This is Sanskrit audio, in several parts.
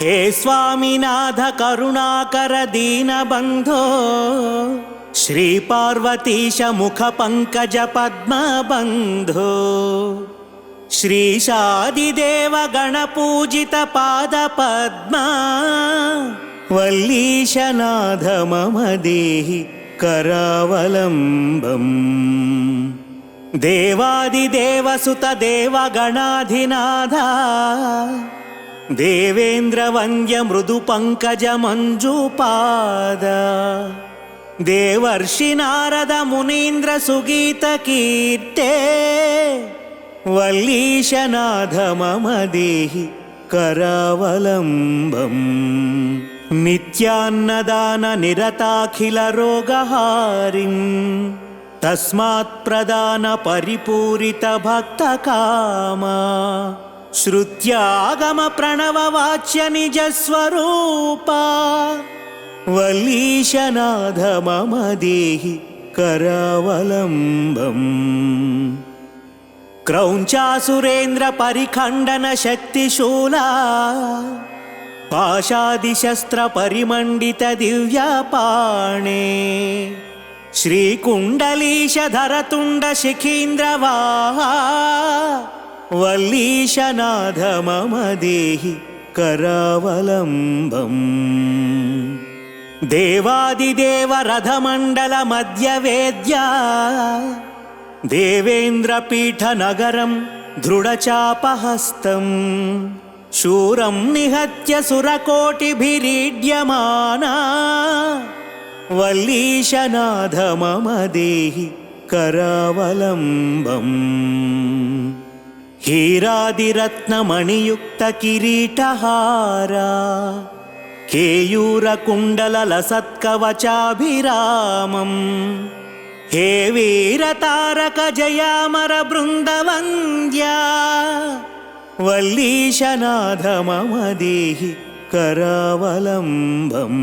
हे स्वामिनाथ करुणाकर दीनबन्धो श्री पार्वतीश मुख पंकज पद्मबन्धो श्रीशादिदेव गणपूजित पाद पद्मा वल्लीशनाथ मम देहि करावलम्बम् देवादिदेव सुत देवगणाधिनाथ देवेन्द्र वन्द्य मृदु पंकज मंजुपाद देवर्षि नारद मुनीन्द्र सुगीत कीर्ते वल्लीशनाथ मम देहि करावलम्बम् नित्यान्नदान निरताखिल रोगहारिं तस्मात् प्रदान परिपूरित भक्तकामा श्रुत्यागम प्रणव वाच्य निज स्वरूपा वल्लीशनाथ मम देहि करावलम्बम् क्रौञ्चासुरेन्द्र परिखण्डन शक्तिशूला पाशादिशस्त्र परिमण्डित दिव्यपाणे श्रीकुण्डलीश धरतुण्ड शिखीन्द्रवाहा वल्लीशनाथ मम देहि करावलम्बम् देवादिदेव रथमण्डल मध्यवेद्या देवेन्द्रपीठ नगरं दृढचापहस्तम् शूरं निहत्य सुरकोटिभिरीड्यमाना वल्लीशनाथ मम देहि करावलम्बम् हीरादिरत्नमणियुक्त किरीटहारा केयूरकुण्डललसत्कवचाभिरामम् हे वीरतारक जयामर बृन्दवन्द्या वल्लीशनाथ मम देहि करावलम्बम्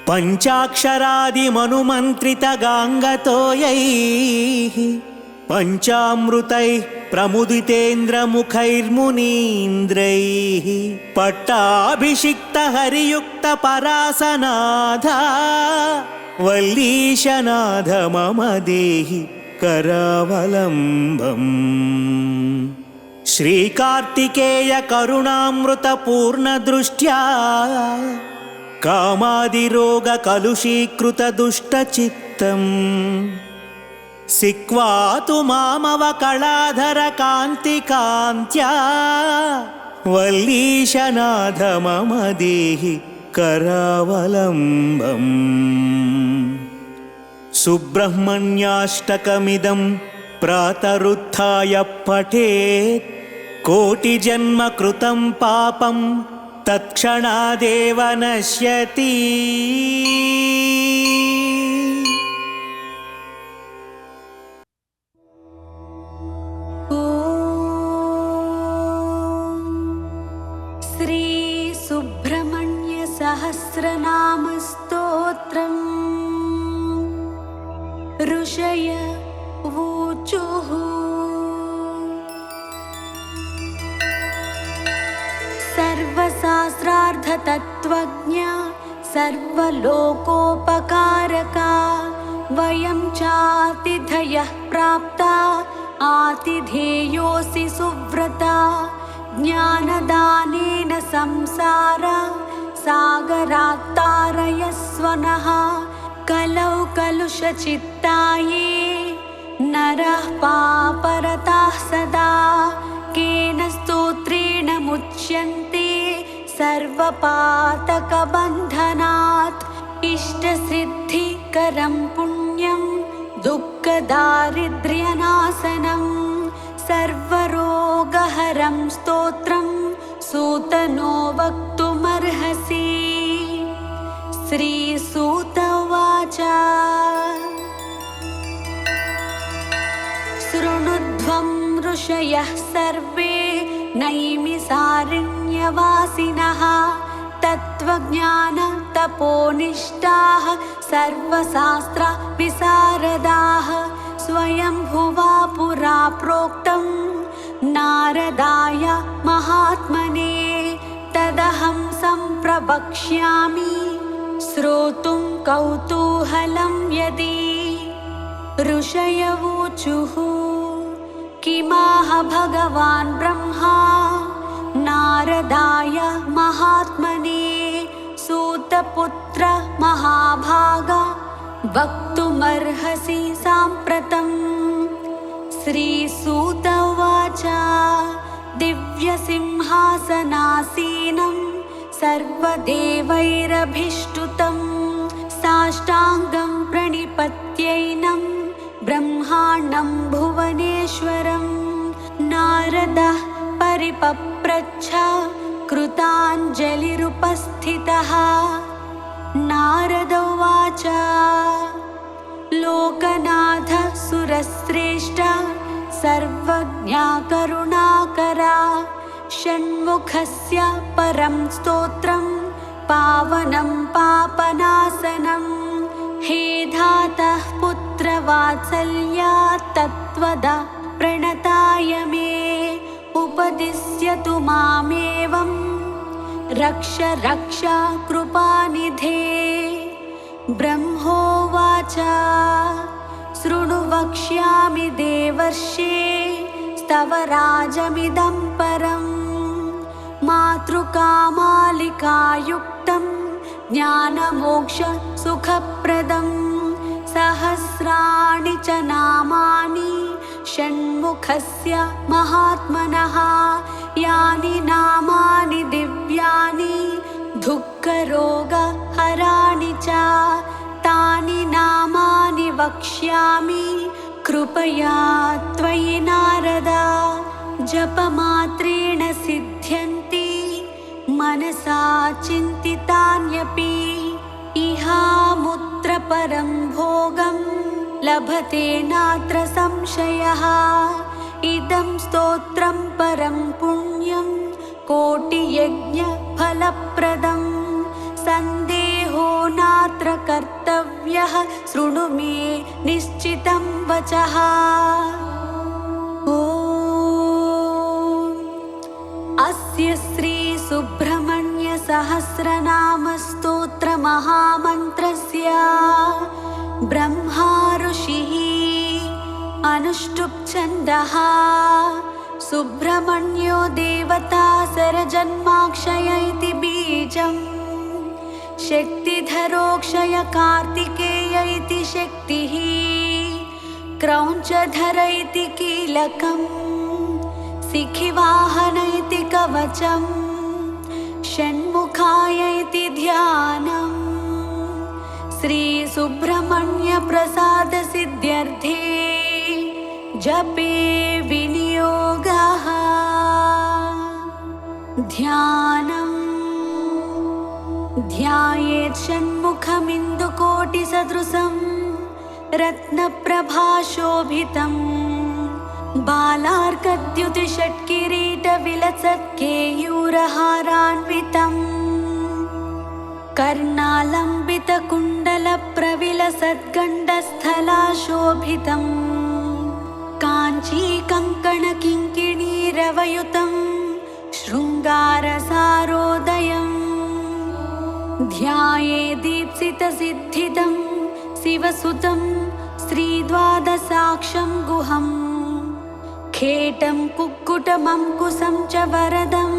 पञ्चाक्षरादिमनुमन्त्रित गाङ्गतोयैः पञ्चामृतैः प्रमुदितेन्द्रमुखैर्मुनीन्द्रैः पट्टाभिषिक्त हरियुक्त परासनाथ वल्लीशनाथ मम देहि करावलम्बम् श्रीकार्तिकेय करुणामृत पूर्णदृष्ट्या कामादिरोग कलुषीकृत दुष्टचित्तम् सिक्वा तु मामवकलाधर कान्तिकान्त्या वल्लीशनाथ मम देहि करावलम्बम् सुब्रह्मण्याष्टकमिदं प्रातरुत्थाय पठेत् कोटिजन्म कृतं पापं तत्क्षणादेव नश्यति श्री सुब्रह्मण्य सहस्रनाम स्तोत्रम् ऋषय ऊचुः सर्वशास्त्रार्थ तत्त्वज्ञ सर्वलोकोपकारका वयं चातिथयः प्राप्ता आतिथेयोऽसि सुव्रता ज्ञानदानेन संसार सागरात् तारयस्व नः कलौ कलुषचित्ताये नरः पापरताः सदा केन स्तोत्रेण मुच्यन्ते सर्वपातकबन्धनात् इष्टसिद्धिकरं पुण्यं दुःखदारिद्र्यनाशनं सर्वरोगहरं स्तोत्रं सूतनो वक्तुमर्हसि श्रीसूत उवाच शृणुध्वं ऋषयः सर्वे नैमिसारण्यवासिनः तत्त्वज्ञान तपोनिष्ठाः सर्वशास्त्र विशारदाः स्वयंभुवा पुरा प्रोक्तं नारदाय महात्मने तदहं सम्प्रवक्ष्यामि श्रोतुं कौतूहलं यदि। ऋषयवोचुः किमाह भगवान् ब्रह्मा नारदाय महात्मने सूतपुत्र महाभागा वक्तुमर्हसि साम्प्रतम्। श्रीसूत उवाच दिव्यसिंहासनासीनं सर्वदेवैरभिष्टुतं साष्टाङ्गं प्रणिपत्यैनं ब्रह्माण्डं भुवनेश्वरं। नारदः परिपप्रच्छ कृताञ्जलिरुपस्थितः। नारद उवाच लोकनाथ सुरश्रेष्ठ सर्वज्ञा करुणाकरा षण्मुखस्य परं स्तोत्रं पावनं पापनाशनं। हे धातः पुत्रवात्सल्यात् तत्त्वदा प्रणताय मे उपदिश्यतु मामेवं रक्ष रक्ष कृपानिधे। ब्रह्मोवाच शृणु वक्ष्यामि देवर्षे स्तवराजमिदं परं मातृकामालिकायुक्तं ज्ञानमोक्ष सुखप्रदं। सहस्राणि च नामानि षण्मुखस्य महात्मनः यानि नामानि दिव्यानि दुःखरोगहराणि च तानि नामानि वक्ष्यामि कृपया त्वयि नारद। जपमात्रेण सिद्ध्यन्ति मनसा चिन्तितान्यपि इहामुत्र परं भोगं लभते नात्र संशयः। इदं स्तोत्रं परं पुण्यं कोटियज्ञफलप्रदं सन्देहो नात्र कर्तव्यः शृणु मे निश्चितं वचः। ॐ अस्य श्री सुब्रह्मण्य सहस्रनाम स्तोत्र महामन्त्रस्य ब्रह्मा ऋषिः अनुष्टुप् छन्दः सुब्रह्मण्यो देवता सरजन्माक्षय इति बीजम् शक्तिधरोक्षय कार्तिकेय इति शक्तिः क्रौञ्चधर इति कीलकम् शिखिवाहन इति कवचम् षण्मुखाय इति ध्यानम्। श्री सुब्रह्मण्य प्रसाद सिद्ध्यर्थे जपे विनियोगः। ध्यानम् ध्यायेत् षण्मुखमिन्दुकोटिसदृशं रत्नप्रभाशोभितं बालार्कद्युतिषट्किरीटविलसत्केयूरहारान्वितम् कर्णालम्बितकुण्डलप्रविलसद्गण्डस्थलाशोभितम् काञ्चीकङ्कणकिङ्किणीरवयुतं शृङ्गारसारोदयम् ध्याये दीप्सितसिद्धिदं शिवसुतं श्रीद्वादशाक्षं गुहम् खेटं कुक्कुटमङ्कुशं च वरदं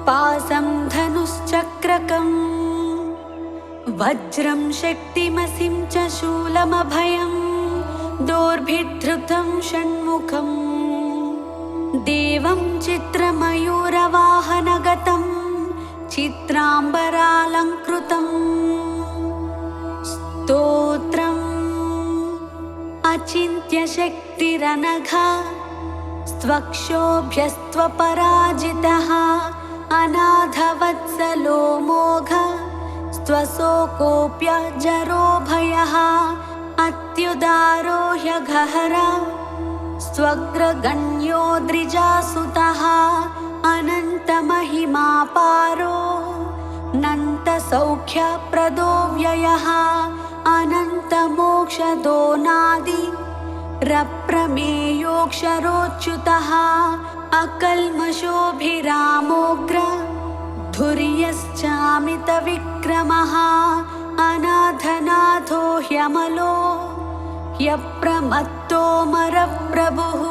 पासं धनुश्चक्रकम् वज्रं शक्तिमसिं च शूलमभयं दोर्भिधृतं षण्मुखं देवं चित्रमयूरवाहनगतं चित्राम्बरालङ्कृतम् स्तोत्रम् अचिन्त्यशक्तिरनघा स्वक्षोभ्यस्त्वपराजितः अनाथवत्सलो मोघ स्वशोकोऽप्यजरो भयः अत्युदारो ह्यघहरा स्वग्रगण्यो द्विजासुतः अनन्तमहिमापारो नन्तसौख्यप्रदो व्ययः अनन्तमोक्षदो नादि रप्रमेयोऽक्षरोच्युतः अकल्मषोऽभिरामोग्र धुर्य चामितविक्रमः अनाथनाथो ह्यमलो ह्यप्रमत्तोऽमरप्रभुः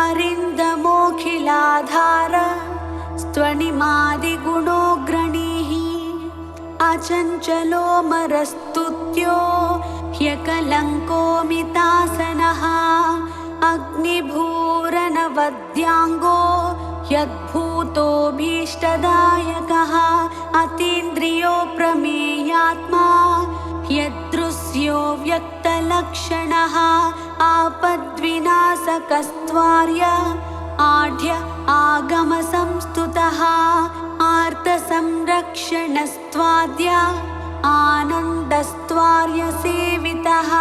अरिन्दमोऽखिलाधार स्त्वनिमादिगुणोऽग्रणीः अचञ्चलोऽमरस्तुत्यो ह्यकलङ्कोऽमितासनः अग्निभूरनवद्याङ्गो यद्भूतोऽभीष्टदायकः अतीन्द्रियो प्रमेयात्मा यदृश्यो व्यक्तलक्षणः आपद्विनाशकस्त्वार्य आढ्य आगमसंस्तुतः आर्तसंरक्षणस्त्वाद्य आनन्दस्त्वार्यसेवितः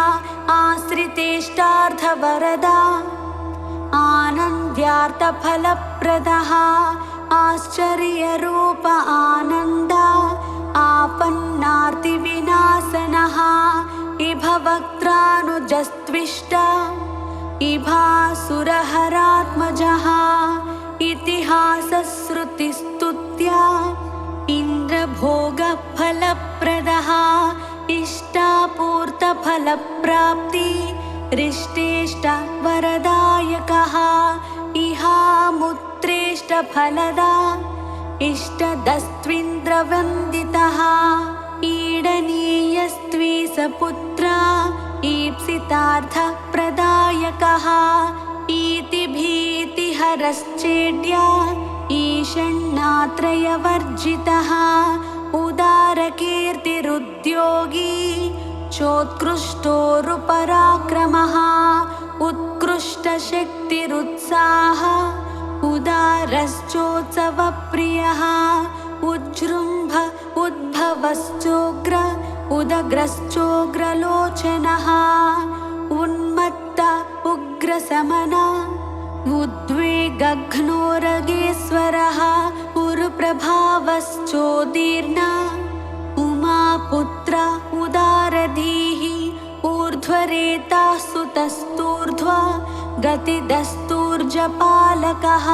आश्रितेष्टार्थवरदा आनन्द्यार्थफलप्रदः आश्चर्यरूप आनन्द आपन्नार्तिविनाशनः इभवक्त्रानुजस्त्विष्ट इभासुरहरात्मजः इतिहासश्रुतिस्तुत्या इन्द्रभोगफलप्रदः इष्टापूर्तफलप्राप्ति रिष्टेष्टवरदायकः इहामुत्रेष्टफलदा इष्टदस्त्विन्द्रवन्दितः ईडनीयस्त्विसपुत्र ईप्सितार्थप्रदायकः इतिभीतिहरश्चेड्य ईषण्णात्रयवर्जितः उदारकीर्तिरुद्योगी चोत्कृष्टोरुपराक्रमः उत्कृष्टशक्तिरुत्साह उदारश्चोत्सवप्रियः उज्जृम्भ उद्भवश्चोग्र उदग्रश्चोग्रलोचनः उन्मत्त उग्रशमन उद्वेगघ्नोरगेश्वरः उरुप्रभावश्चोदीर्ण उमापुत्र उदारधीः ऊर्ध्वरेता सुतस्तूर्ध्व गतिदस्तूर्जपालकः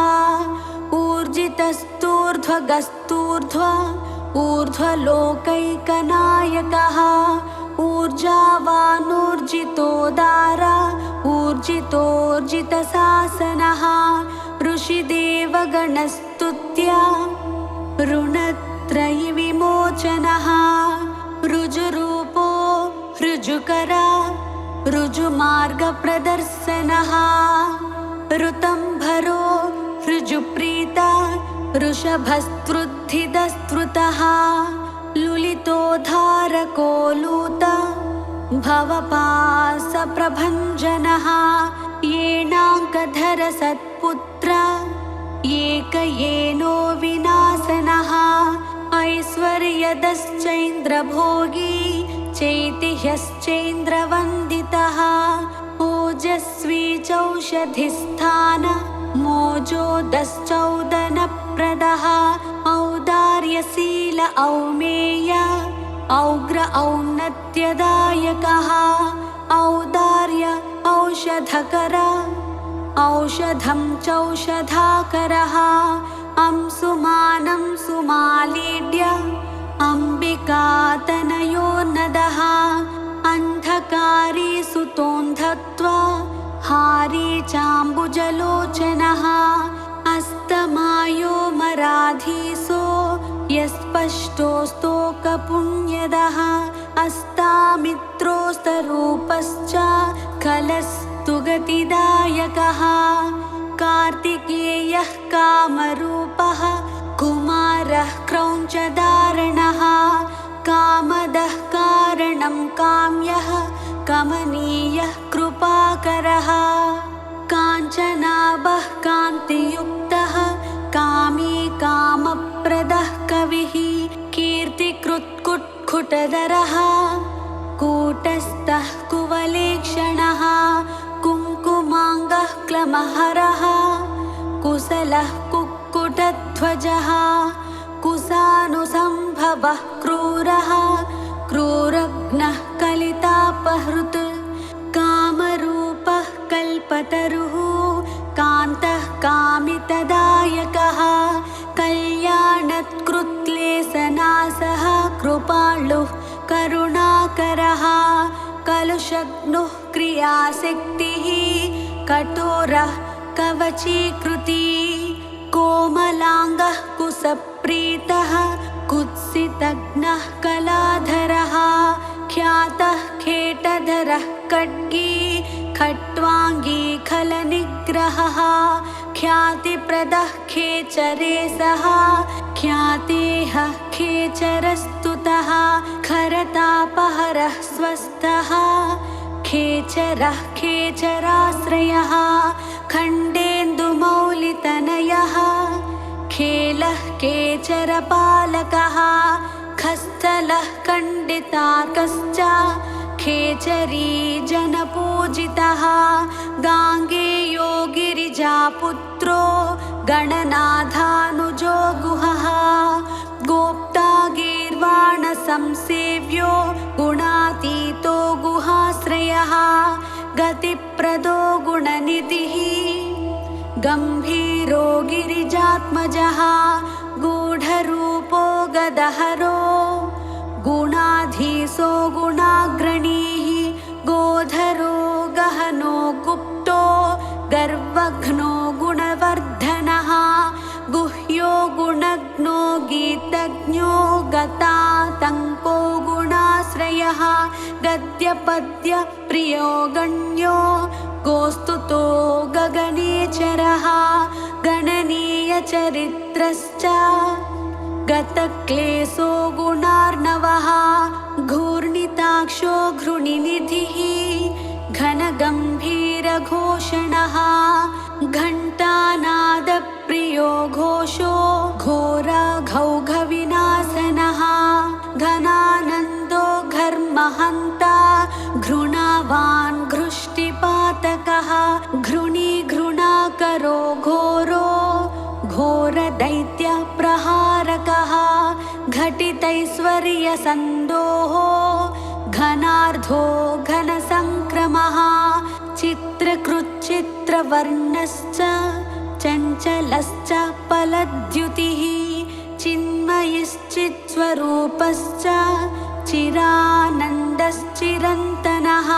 ऊर्जितस्तूर्ध्वगस्तूर्ध्व ऊर्ध्वलोकैकनायकः ऊर्जावानूर्जितोदार ऊर्जितोर्जितशासनः ऋषिदेवगणस्तुत्या ऋणत्रयविमोचनः ऋजुरूपो ऋजुकर ऋजुमार्गप्रदर्शनः ऋतंभरो ऋजुप्रीता ऋषभस्तृद्धिदस्तृतः लुलितोद्धारकोलूत भवपासप्रभञ्जनः येणाङ्कधर सत्पुत्र एकयेनो विनाशनः ऐश्वर्यदश्चैन्द्रभोगी चैतिह्यश्चैन्द्रवन्दितः ओजस्वी चौषधिस्थान मोजोदश्चौदनप्रदः औदार्यशील औमेय औग्र औन्नत्यदायकः औदार्य औषधकर औषधं चौषधाकरः अंशुमानं सुमालीड्य अम्बिकातनयोन्नदः अन्धकारी सुतोन्धत्वा हारी चाम्बुजलोचनः अस्तमायो मराधीसो यस्पष्टोस्तोकपुण्यदः अस्तामित्रोस्तरूपश्च खलस्तु गतिदायकः कार्तिकेयः कामरूपः कुमारः क्रौञ्चधारणः कामदः कारणं काम्यः कमनीयः कृपाकरः काञ्चनाभः कान्तियुक्तः कामी कामप्रदः कविः कीर्तिकृत्कुट्कुटधरः कूटस्थः कुवलेक्षणः कुङ्कुमाङ्गः क्लमहरः कुशलः कुक्कुटध्वजः कुशानुसम्भवः क्रूरः क्रूरघ्नः कलितापहृत् कामरूपः कल्पतरुः कान्तः कामितदायकः कल्याणकृत्क्लेशना दयालुः करुणाकरः कलुषग्नुः क्रियाशक्तिः कठोरः कवचीकृति कोमलाङ्गः कुसप्रीतः कुत्सितघ्नः कलाधरः ख्यातः खेटधरः खड्गी खट्वाङ्गी खलनिग्रहः ख्यातिप्रदः खेचरेशः ख्यातेः खेचरस्तुतः खरतापहरः स्वस्थः खेचरः खेचराश्रयः खण्डेन्दुमौलितनयः खेलः केचरपालकः खस्थलः खण्डितार्कश्च खेचरी जनपूजितः गाङ्गेयो गिरिजापुत्रो गणनाथानुजो गुहः गोप्ता गीर्वाणसंसेव्यो गुणातीतो गुहाश्रयः गतिप्रदो गुणनिधिः गम्भीरो गिरिजात्मजः गूढरूपो गदहरो गुणाधीशो गुणाग्रणीः गोधरो गहनो गुप्तो गर्वघ्नो गुणवर्धनः गुह्यो गुणज्ञो गीतज्ञो गतातङ्को गुणाश्रयः गद्यपद्य प्रियो गण्यो गोस्तुतो गगनेचरः गणनीयचरित्रश्च गतक्लेशो गुणार्णवः घूर्णिताक्षो घृणिनिधिः घनगम्भीरघोषणः घण्टानादप्रियो घोषो घोरघौघविनाशनः घनानन्दो घर्महन्ता घृणावान् घृष्टिपातकः घृणीघृणाकरो घोरो घोरदैत्यप्रहारकः घटितैश्वर्यसन्दोः घनार्धो घनसङ्क्रमः चित्रकृच्चित्रवर्णश्च चञ्चलश्च फलद्युतिः चिन्मयश्चित्स्वरूपश्च चिरानन्दश्चिरन्तनः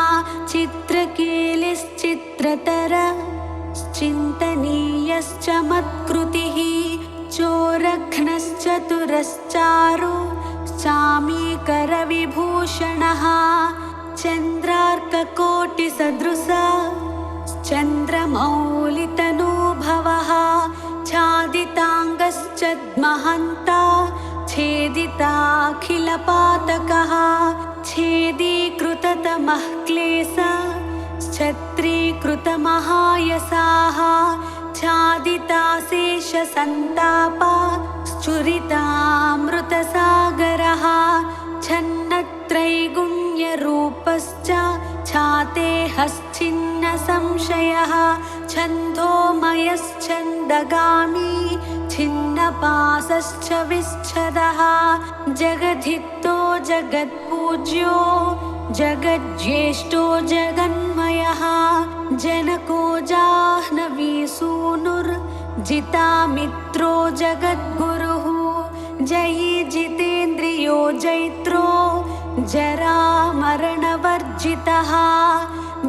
चित्रकेलिश्चित्रतर चिन्तनीयश्च मत्कृतिः चोरघ्नश्चतुरश्चारु चामीकरविभूषणः चन्द्रार्ककोटिसदृश चन्द्रमौलितनूभवः छादिताङ्गश्च महन्ता छेदिताखिलपातकः छेदीकृततमः क्लेश छत्रीकृतमहायसाः छादिताशेषसन्तापा स्फुरितामृतसागरः छन्नत्रैगुण्यरूपश्च छातेहश्चिन्नसंशयः छन्दोमयश्छन्दगामी छिन्नपाशश्च विच्छदः जगद्धितो जगत्पूज्यो जगज्येष्ठो जगन्मयः जनको जाह्नवीसूनुर्जितामित्रो जगद्गुरुः जयी जितेन्द्रियो जैत्रो जरामरणवर्जितः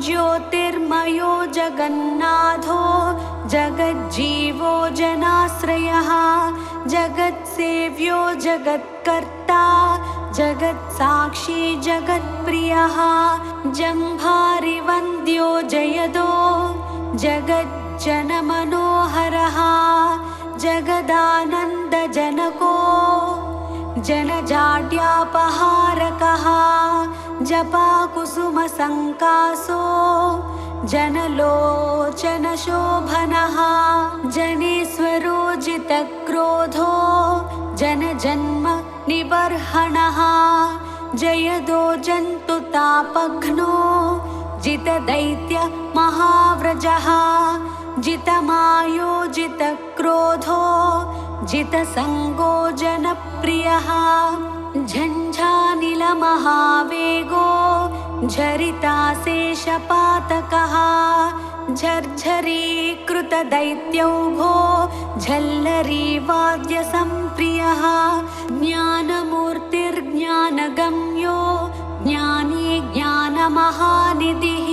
ज्योतिर्मयो जगन्नाथो जगज्जीवो जनाश्रयः जगत्सेव्यो जगत्कर्ता जगत्साक्षी जगत्प्रियः जम्भारिवन्द्यो जयदो जगज्जनमनोहरः जगदानन्दजनको जनजाड्यापहारकः जपाकुसुमसङ्कासो जनलोचनशोभनः जनेश्वरो जितक्रोधो जनजन्म निबर्हणः जयदो जन्तुतापघ्नो जितदैत्य महाव्रजः जितमायो जितक्रोधो जितसङ्गो जनप्रियः झञ्झानिलमहावेगो झरिताशेषपातकः झर्झरीकृतदैत्यौघो झल्लरीवाद्यसम्प्रियः ज्ञानमूर्तिर्ज्ञानरूपो ज्ञानगम्यो ज्ञानी ज्ञानमहानिधिः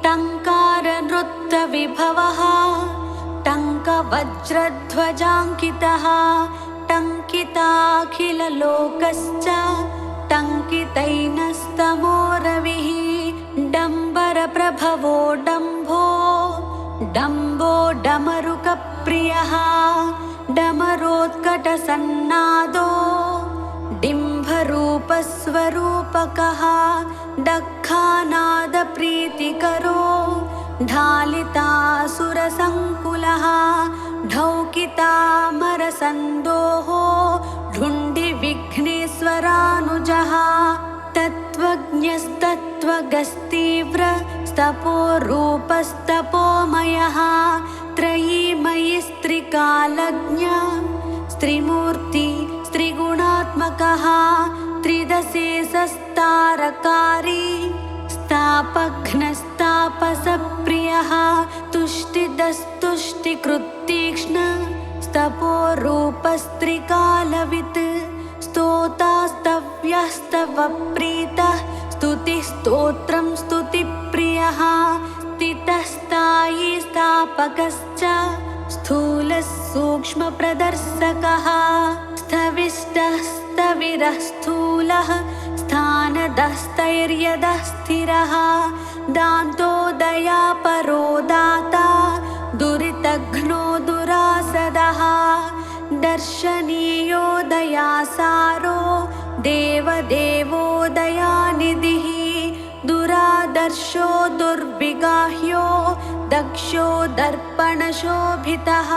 टङ्कारनृत्तविभवः टङ्कवज्रध्वजाङ्कितः टङ्किताखिललोकश्च टङ्कितैनस्तमोरविः डम्बरप्रभवो डम्भो डम्बो डमरुकप्रियः डमरोत्कटसन्नादो डिम्भरूपस्वरूपकः दक्खानादप्रीतिकरो ढालितासुरसङ्कुलः ढौकितामरसन्दोः ढुण्डिविघ्नेश्वरानुजः तत्त्वज्ञस्तत्त्वगस्तीव्रस्तपोरूपस्तपोमयः त्रयीमयि स्त्रिकालज्ञ स्त्रिमूर्ति स्त्रिगुणात्मकः त्रिदशेषस्तारकारी स्थापघ्नस्तापसप्रियः तुष्टिदस्तुष्टिकृत्तीक्ष्ण स्तपोरूपस्त्रिकालवित् स्तोतास्तव्यस्तवप्रीतः स्तुतिस्तोत्रं स्तुतिप्रियः स्थितस्थायी स्थापकश्च स्थूलः सूक्ष्मप्रदर्शकः स्थविष्टः स्थविरः स्थूलः स्थानदस्तैर्यदः स्थिरः दान्तोदयापरो दाता दुरितघ्नो दुरासदः दर्शनीयो दयासारो देवदेवोदयानिधिः दुरादर्शो दुर्विगाह्यो दक्षो दर्पणशोभितः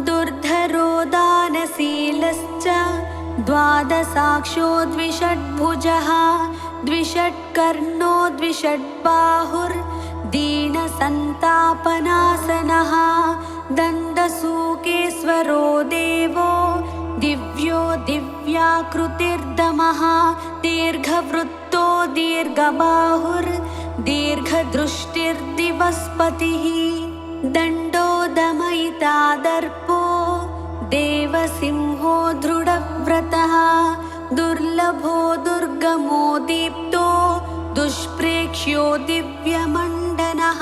दुर्धरो दानशीलश्च द्वादशाक्षो द्विषड्भुजः द्विषट्कर्णो द्विषड्बाहुर्दीनसन्तापनाशनः दण्डसूकेश्वरो देवो दिव्यो दिव्याकृतिर्दमः दीर्घवृत्तो दीर्घबाहुर्दीर्घदृष्टिर्दिवस्पतिः दण्डो दमयिता दर्पो देवसिंहो दृढव्रतः दुर्लभो दुर्गमो दीप्तो दुष्प्रेक्ष्यो दिव्यमण्डनः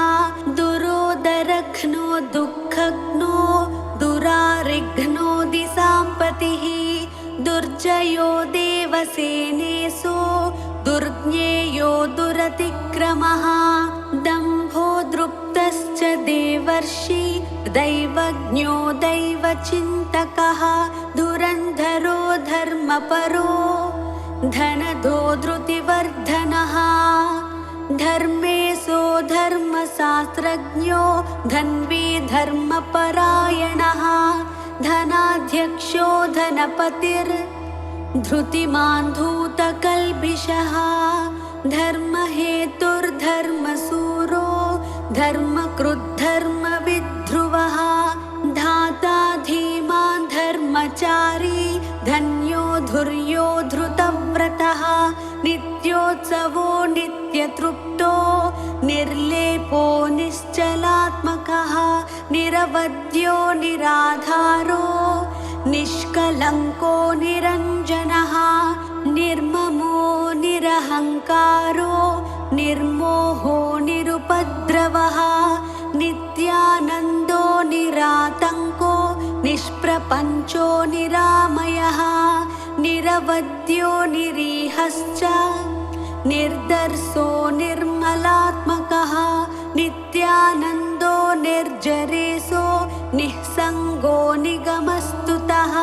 दुरोदरघ्नो दुःखघ्नो दुरारिघ्नो दिशाम्पतिः दुर्जयो देवसेनेशो दुर्ज्ञेयो दुरतिक्रमः दम्भो दृप्तश्च देवर्षि दैवज्ञो दैवचिन्तकः धुरन्धरो धर्मपरो धनदो धृतिवर्धनः धर्मेशो धर्मशास्त्रज्ञो धन्वी धर्मपरायणः धनाध्यक्षो धनपतिर्धृतिमान् धूतकल्बिषः धर्महेतुर्धर्मसूरो धर्मकृद्धर्मविद्ध्रुवः धाता धीमान् धर्मचारी धन्यो धुर्यो धृतव्रतः नित्योत्सवो नित्यतृप्तो निर्लेपो निश्चलात्मकः निरवध्यो निराधारो निष्कलङ्को निरञ्जनः निर्ममो निरहङ्कारो निर्मोहो निरुपद्रवः नित्यानन्दो निरातङ्को निष्प्रपञ्चो निरामयः निरवध्यो निरीहश्च निर्दर्शो निर्मलात्मकः नित्यानन्दो निर्जरेशो निःसङ्गो निगमस्तुतः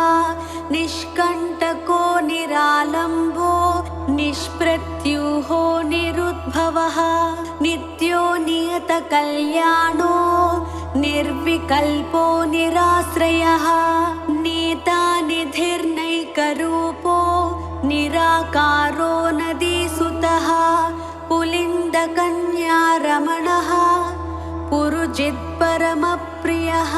निष्कण्टको निरालम्बो निष्प्रत्यूहो निरुद्भवः नित्यो नियतकल्याणो निर्विकल्पो निराश्रयः नेता निधिर्नैकरूपो निराकारो नदीसुतः पुलिन्दकन्यारमणः पुरुजित्परमप्रियः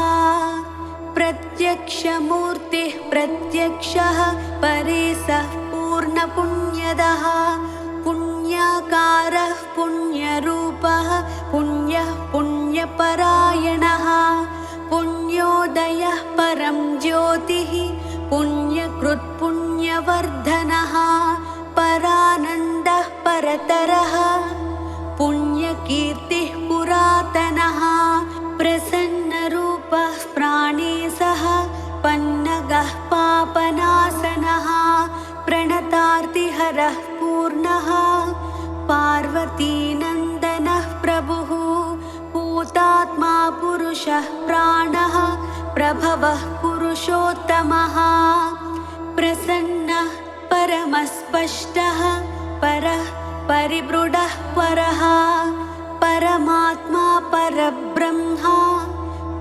प्रत्यक्षमूर्तिः प्रत्यक्षः परेशः पूर्णपुण्यदः पुण्याकारः पुण्यरूपः पुण्यः पुण्यपरायणः पुण्योदयः परं ज्योतिः पुण्यकृत् पुण्यवर्धनः परानन्दः परतरः पुण्यकीर्तिः पुरातनः प्रसन्नरूपः प्राणेशः पन्नगः पापनाशनः प्रणतार्तिहरः पूर्णः पार्वतीनन्दनः प्रभुः पूतात्मा पुरुषः प्राणः प्रभवः पुरुषोत्तमः प्रसन्नः परमस्पष्टः परः परिबृढः परः परमात्मा परब्रह्मा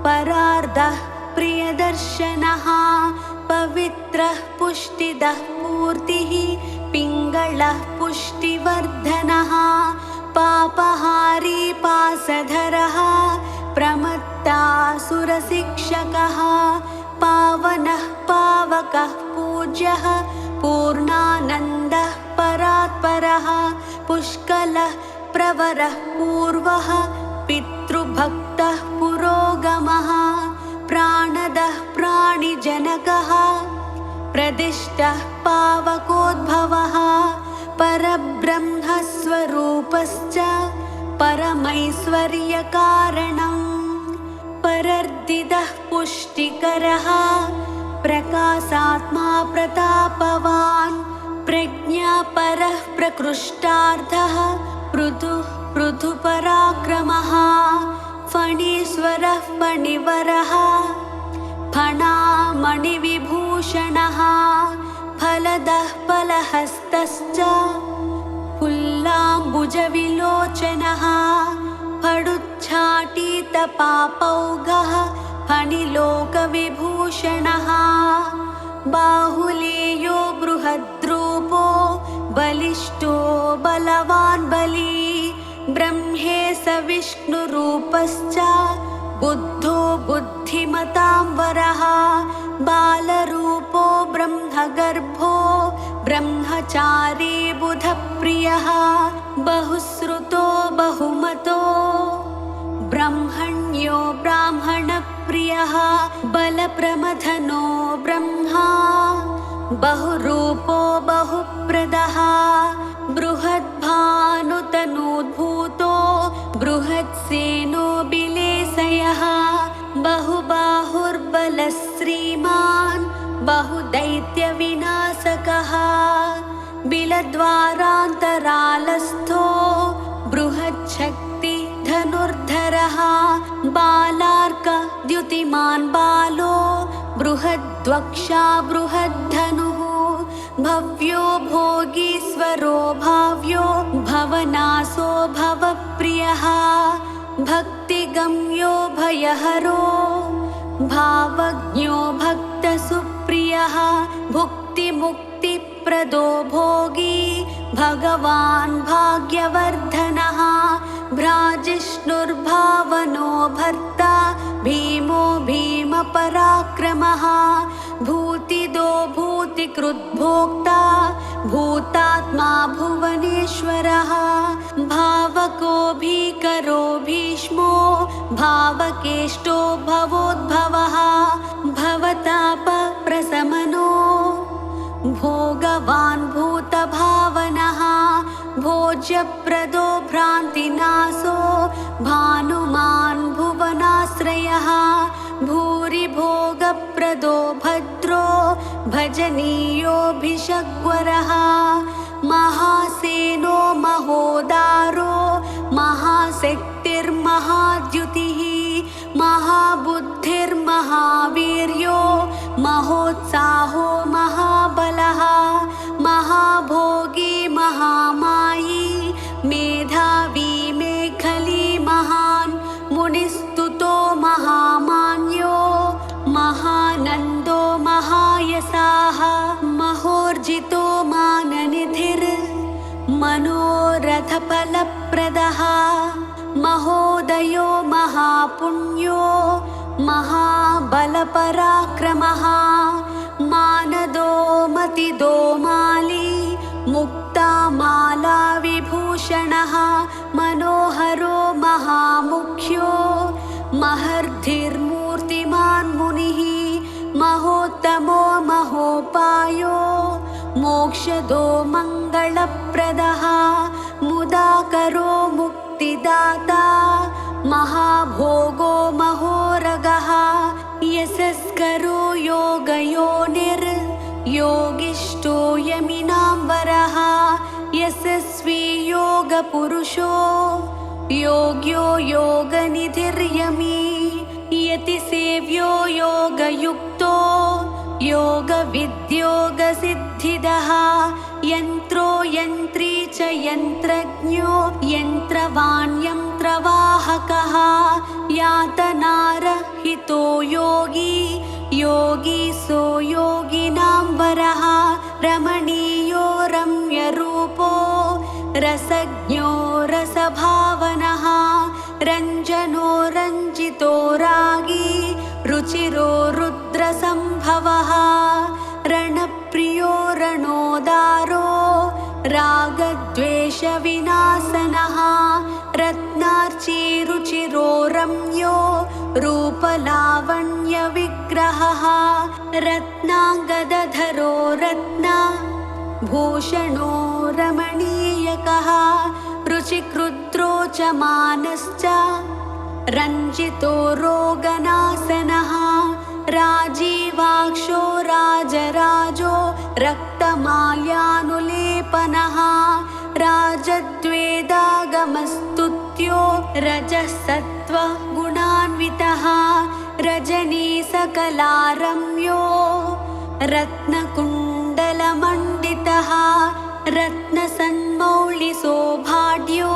परार्धः प्रियदर्शनः पवित्रः पुष्टिदः पूर्तिः पिङ्गळः पुष्टिवर्धनः पापहारी पासधरः प्रमत्तासुरशिक्षकः पावनः पावकः पूज्यः पूर्णानन्दः परात्परः पुष्कलः प्रवरः पूर्वः पितृभक्तः पुरोगमः प्राणदः प्राणिजनकः प्रदिष्टः पावकोद्भवः परब्रह्मस्वरूपश्च परमैश्वर्यकारणम् परर्दिदः पुष्टिकरः प्रकाशात्मा प्रतापवान् प्रज्ञापरः प्रकृष्टार्थः पृथुपराक्रमः फणीश्वरः फणिवरः फणामणिविभूषणः फलदः फलहस्तश्च फुल्लाम्बुजविलोचनः फडुच्छाटितपापौघः फणिलोकविभूषणः बाहुलेयो बृहद्रूपो बलिष्ठो बलवान् बली ब्रह्मेश विष्णुरूपश्च बुद्धो बुद्धिमतां वरः बालरूपो ब्रह्मगर्भो ब्रह्मचारी बुधप्रियः बहुश्रुतो बहुमतो ब्रह्मण्यो ब्राह्मणप्रियः बलप्रमथनो ब्रह्मा बहुरूपो बहुप्रदः बृहद्भानुतनूद्भूतो बृहत्सेनो बिलेशयः बहुबाहुर्बलश्रीमान् बहुदैत्यविनाशकः बिलद्वारान्तरालस्थो बृहच्छक्ति धनुर्धरः बालार्कद्युतिमान् बालो बृहद्वक्षा बृहद्धनुः भव्यो भोगीश्वरो भाव्यो भवनाशो भवप्रियः भक्तिगम्यो भयहरो भावज्ञो भक्तसुप्रियः भुक्तिमुक्तिप्रदो भोगी भगवान् भाग्यवर्धनः भ्राजिष्णुर्भावनो भर्ता भीमो भीमपराक्रमः भूतिदो भूतिकृद्भोक्ता भूतात्मा भुवनेश्वरः भावको भीकरो भीष्मो भावकेष्टो भवोद्भवः भवतापप्रशमनो भोगवान् भूतभावनः भोज्यप्रदो भ्रान्तिनाशो भानुमान् भुवनाश्रयः भूरिभोगप्रदो भद्रो भजनीयोऽभिषग्वरः महासेनो महोदारो महाशक्तिर्महाद्युतिः महाबुद्धिर्महावीर्यो महोत्साहो महाबलः महाभोगी महामायी मेधावी मेखली महान् मुनिस्तुतो महामान्यो महानन्दो महायशाः महोर्जितो माननिधिर् मनोरथफलप्रदः महोदयो महापुण्यो महाबलपराक्रमः मानदो मतिदो माली मुक्तामाला विभूषणः मनोहरो महामुख्यो महर्धिर्मूर्तिमान् मुनिः महोत्तमो महोपायो मोक्ष मोक्षदो मङ्गलप्रदः मुदाकरो मुक्तिदाता महाभोगो महोरगः यशस्करो योगयोनिर्योगिष्ठो यमिनाम्बरः यशस्वी योगपुरुषो योग्यो योगनिधिर्यमी यतिसेव्यो योगयुक्तो योगविद्योगसिद्धिदः यन्त्रो यन्त्री च यन्त्रज्ञो यन्त्रवान् यन्त्रवाहकः यातनारहितो योगी योगी सो योगिनाम्बरः रमणीयो रम्यरूपो रसज्ञो रसभावनः रञ्जनो रञ्जितो रागी रुचिरो रुद्रसम्भवः रणप्रियो रणोदारो रागद्वेषविनाशनः रत्नार्चिरुचिरो रम्यो रूपलावण्यविग्रहः रत्नाङ्गदधरो रत्नभूषणो रमणीयकः रुचिकृद्रो च मानश्च रञ्जितो रोगनाशनः राजीवाक्षो राजराजो रक्तमाल्यानुलेपनः राजद्वेदागमस्तुत्यो रजसत्त्वगुणान्वितः रजनीसकलारम्यो रत्नकुण्डलमण्डितः रत्नसन्मौलिसौभाढ्यो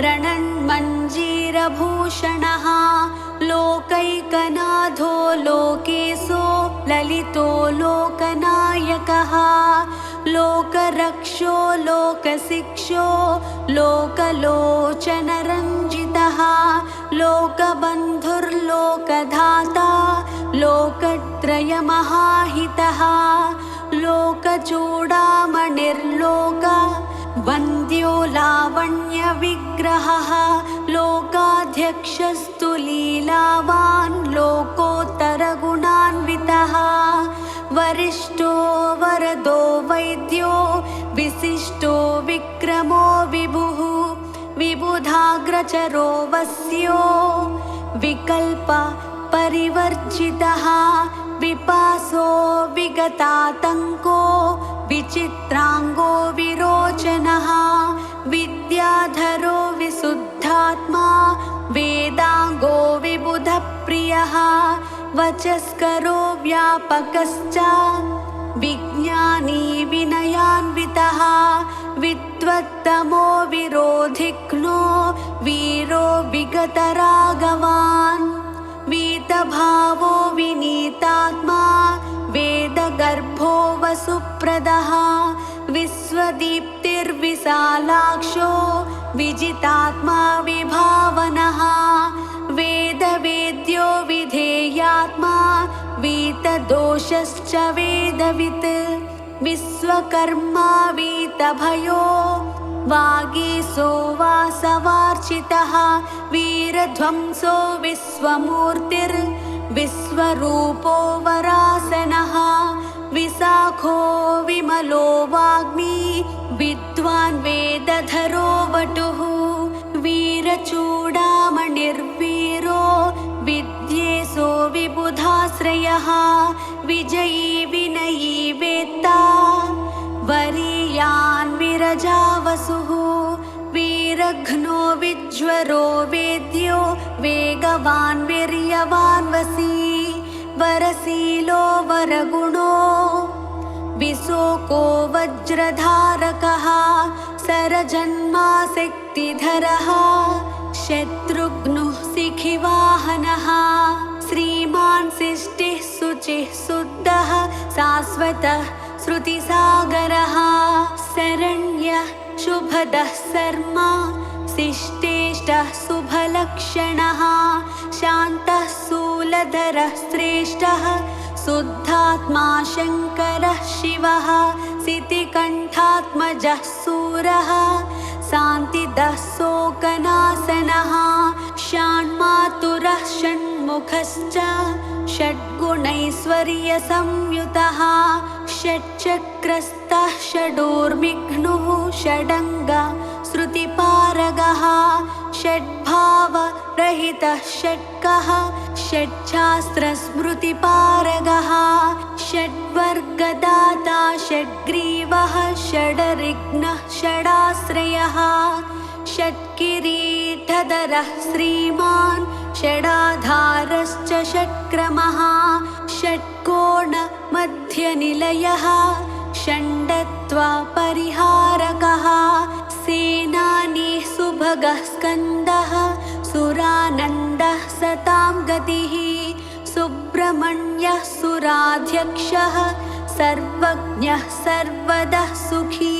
रणन्मञ्जीरभूषणः लोकैकनाथो लोकेशो ललितो लोकनायकः लोकरक्षो लोकशिक्षो लोकलोचनरञ्जितः लोकबन्धुर्लोकधाता लोकत्रयमहाहितः लोकचूडामणिर्लोक वन्द्यो लावण्यविग्रहः लोकाध्यक्षस्तु लीलावान् लोकोत्तरगुणान्वितः वरिष्ठो वरदो वैद्यो विशिष्टो विक्रमो विभुः विबुधाग्रचरो वस्यो विकल्प परिवर्जितः विपासो विगतातङ्को विचित्राङ्गो विरोचनः विद्याधरो विशुद्धात्मा वेदाङ्गो विबुधप्रियः वचस्करो व्यापकश्च विज्ञानी विनयान्वितः विद्वत्तमो विरोधिघ्नो वीरो विगतरागवान् वीतभावो विनीतात्मा वेदगर्भो वसुप्रदः विश्वदीप्तिर्विशालाक्षो विजितात्मा विभावनः वेदवेद्यो विधेयात्मा वीतदोषश्च वेदवित् विश्वकर्मा वीतभयो वागीशो वासवार्चितः वीरध्वंसो विश्वमूर्तिर्विश्वरूपो वरासनः विशाखो विमलो वाग्मी विद्वान् वेदधरो वटुः वीरचूडामणिर्वीरो विद्येशो विबुधाश्रयः विजयी विनयी वेत्ता वरीयान् विरजावसुः वीरघ्नो विज्वरो वेद्यो वेगवान् वीर्यवान् वसी वरशीलो वरगुणो विशोको वज्रधारकः सरजन्मा शक्तिधरः शत्रुघ्नुः शिखिवाहनः श्रीमान् शिष्टिः शुचिः शुद्धः शाश्वतः श्रुतिसागरः शरण्यः शुभदः शर्मा शिष्टेष्टः शुभलक्षणः शान्तः शूलधरः श्रेष्ठः शुद्धात्मा शङ्करः शिवः सितिकण्ठात्मजः सूरः शान्तिदः शोकनाशनः षण्मातुरः षण्मुखश्च षड्गुणैश्वर्यसंयुतः षट्चक्रस्तः षडूर्मिघ्नुः षडङ्गा श्रुतिपारगः षड्भावरहितः षट्कः षट्शास्त्रस्मृतिपारगः षड्वर्गदाता षड्ग्रीवः षडरिघ्नः षडाश्रयः षट्किरीटधरः श्रीमान् षडाधारश्च षट्क्रमः षट्कोणमध्यनिलयः षण्डत्वपरिहारकः सेनानी सुभगः स्कन्दः सुरानन्दः सतां गतिः सुब्रह्मण्यः सुराध्यक्षः सर्वज्ञः सर्वदः सुखी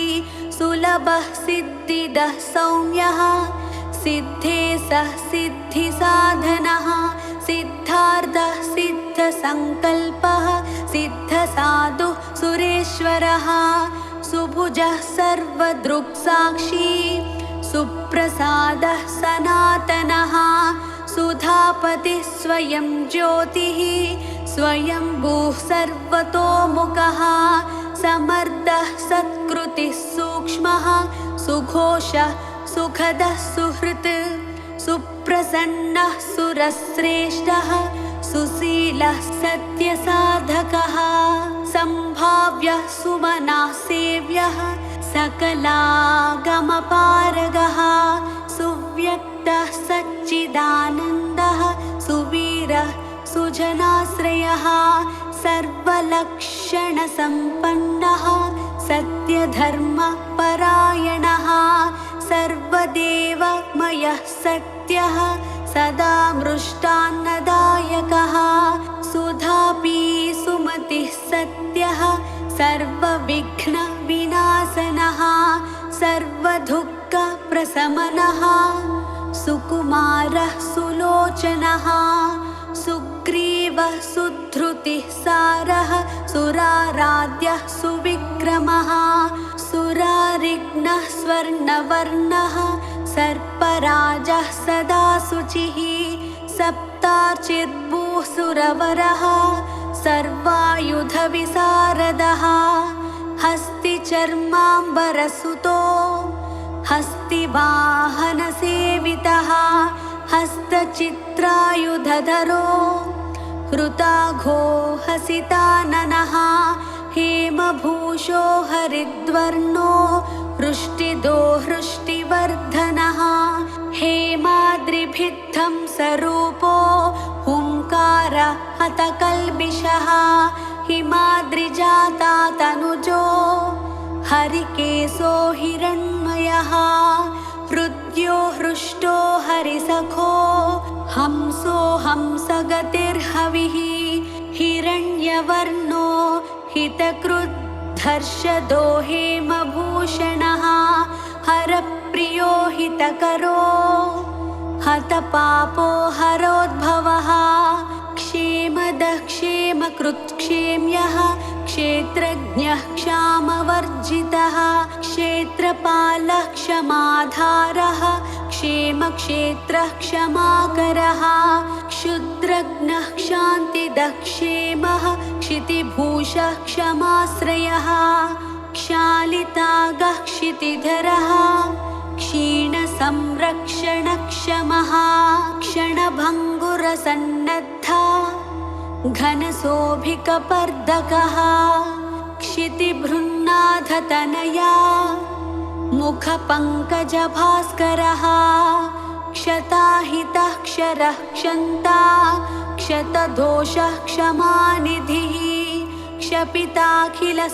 सुलभः सिद्धिदः सौम्यः सिद्धेशः सिद्धिसाधनः सिद्धार्थः सिद्धसङ्कल्पः सिद्धसाधुः सुरेश्वरः सुभुजः सर्वदृक्साक्षी सुप्रसादः सनातनः सुधापतिः स्वयं ज्योतिः स्वयंभूः सर्वतोमुखः समर्थः सत्कृतिः सूक्ष्मः सुघोषः सुखदः सुहृत् सुप्रसन्नः सुरश्रेष्ठः सुशीलः सत्यसाधकः सम्भाव्यः सुमनः सेव्यः सकलागमपारगः सुव्यक्तः सच्चिदानन्दः सुवीरः सुजनाश्रयः सर्वलक्षणसम्पन्नः सत्यधर्मपरायणः सर्वदेवमयः सत्यः सदा मृष्टान्नदायकः सुधापि सुमतिः सत्यः सर्वविघ्नविनाशनः सर्वदुःखप्रशमनः सुकुमारः सुलोचनः सुग्रीवः सुधृतिः सारः सुराराध्यः सुविक्रमः सुरारिघ्नः स्वर्णवर्णः सर्पराजः सदा शुचिः सप्तार्चिद्भूः सुरवरः सर्वायुधविशारदः हस्तिचर्माम्बरसुतो हस्तिवाहनसेवितः हस्तचित्रायुधधरो हृताघो हसिताननः हेमभूषो हरिद्वर्णो हृष्टिदो हृष्टिवर्धनः हेमाद्रिभिद्धं स्वरूपो हुङ्कार हतकल्बिषः हिमाद्रिजाता तनुजो हरिकेशो हिरण्मयः हृद्यो हृष्टो हरिसखो हंसो हंसगतिर्हविः हिरण्यवर्णो हितकृद्धर्षदो हेमभूषणः हरप्रियो हितकरो हतपापो हरोद्भवः क्षेमदः क्षेमकृत्क्षेम्यः क्षेत्रज्ञः क्षामवर्जितः क्षेत्रपालः क्षमाधारः क्षेमक्षेत्रः क्षमाकरः क्षुद्रघ्नः क्षान्तिदः क्षेमः क्षितिभूषः क्षमाश्रयः क्षालितागः क्षितिधरः क्षीणसंरक्षणक्षमः क्षणभङ्गुरसन्नद्धा घनशोभिकपर्दकः क्षितिभृन्नाथतनया मुखपङ्कजभास्करः क्षताहितः क्षरः क्षन्ता क्षतदोषः क्षमानिधिः क्षपिताखिलसन्तापः